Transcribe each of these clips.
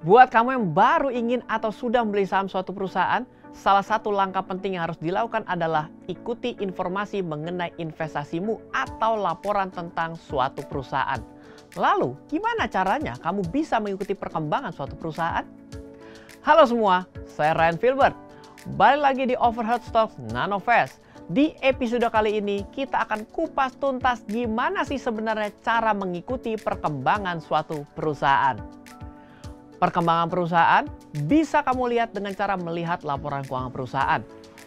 Buat kamu yang baru ingin atau sudah membeli saham suatu perusahaan, salah satu langkah penting yang harus dilakukan adalah ikuti informasi mengenai investasimu atau laporan tentang suatu perusahaan. Lalu, gimana caranya kamu bisa mengikuti perkembangan suatu perusahaan? Halo semua, saya Ryan Filbert. Balik lagi di Overheard Stocks Nanofast. Di episode kali ini kita akan kupas tuntas gimana sih sebenarnya cara mengikuti perkembangan suatu perusahaan. Perkembangan perusahaan bisa kamu lihat dengan cara melihat laporan keuangan perusahaan.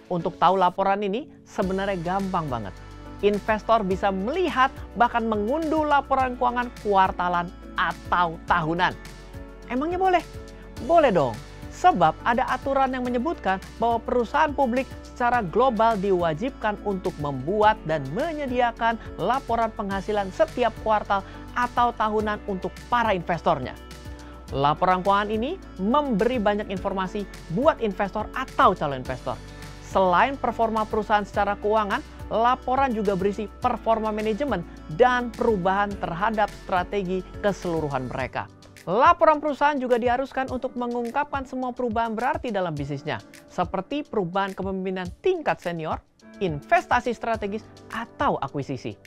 Untuk tahu laporan ini sebenarnya gampang banget. Investor bisa melihat bahkan mengunduh laporan keuangan kuartalan atau tahunan. Emangnya boleh? Boleh dong. Sebab ada aturan yang menyebutkan bahwa perusahaan publik secara global diwajibkan untuk membuat dan menyediakan laporan penghasilan setiap kuartal atau tahunan untuk para investornya. Laporan keuangan ini memberi banyak informasi buat investor atau calon investor. Selain performa perusahaan secara keuangan, laporan juga berisi performa manajemen dan perubahan terhadap strategi keseluruhan mereka. Laporan perusahaan juga diharuskan untuk mengungkapkan semua perubahan berarti dalam bisnisnya, seperti perubahan kepemimpinan tingkat senior, investasi strategis, atau akuisisi.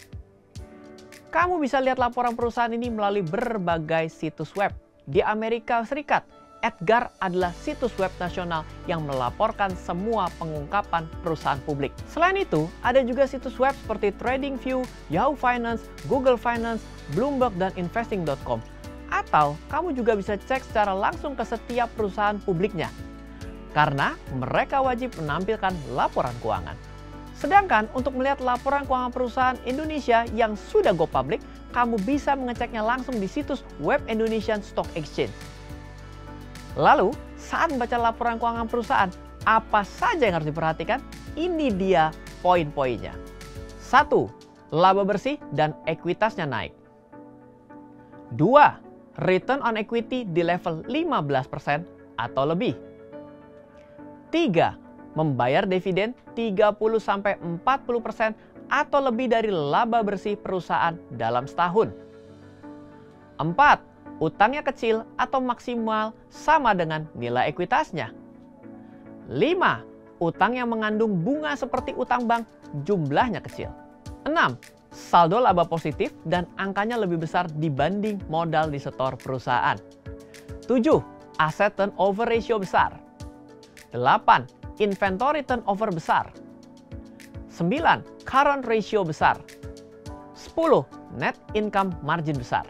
Kamu bisa lihat laporan perusahaan ini melalui berbagai situs web. Di Amerika Serikat, EDGAR adalah situs web nasional yang melaporkan semua pengungkapan perusahaan publik. Selain itu, ada juga situs web seperti TradingView, Yahoo Finance, Google Finance, Bloomberg, dan Investing.com. Atau kamu juga bisa cek secara langsung ke setiap perusahaan publiknya. Karena mereka wajib menampilkan laporan keuangan. Sedangkan untuk melihat laporan keuangan perusahaan Indonesia yang sudah go public, kamu bisa mengeceknya langsung di situs web Indonesian Stock Exchange. Lalu, saat membaca laporan keuangan perusahaan, apa saja yang harus diperhatikan? Ini dia poin-poinnya. 1. Laba bersih dan ekuitasnya naik. 2. Return on equity di level 15% atau lebih. 3. Membayar dividen 30-40% atau lebih dari laba bersih perusahaan dalam setahun. 4. Utangnya kecil atau maksimal sama dengan nilai ekuitasnya. 5. Utang yang mengandung bunga seperti utang bank, jumlahnya kecil. 6. Saldo laba positif dan angkanya lebih besar dibanding modal disetor perusahaan. 7. Aset turnover ratio besar. 8. Inventory turnover besar. 9. Current ratio besar. 10. Net income margin besar.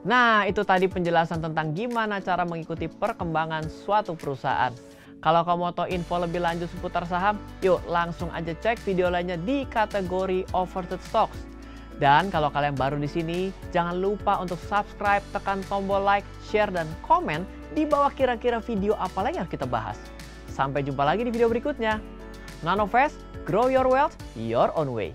Nah, itu tadi penjelasan tentang gimana cara mengikuti perkembangan suatu perusahaan. Kalau kamu mau tahu info lebih lanjut seputar saham, yuk langsung aja cek video lainnya di kategori Overheard Stocks. Dan kalau kalian baru di sini, jangan lupa untuk subscribe, tekan tombol like, share, dan komen di bawah kira-kira video apa lagi yang kita bahas. Sampai jumpa lagi di video berikutnya. Nanofast, grow your wealth your own way.